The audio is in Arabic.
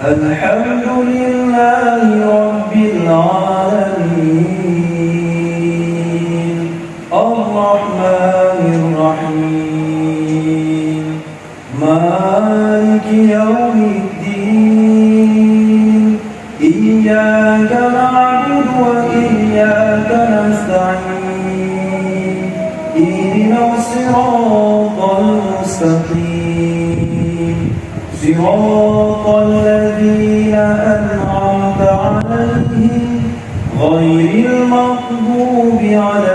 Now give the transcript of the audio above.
الحمد لله رب العالمين الرحمن الرحيم مالك يوم الدين إياك نعبد وإياك نستعين اهدنا الصراط المستقيم صراط الذين أنعمت عليهم غير المغضوب عليهم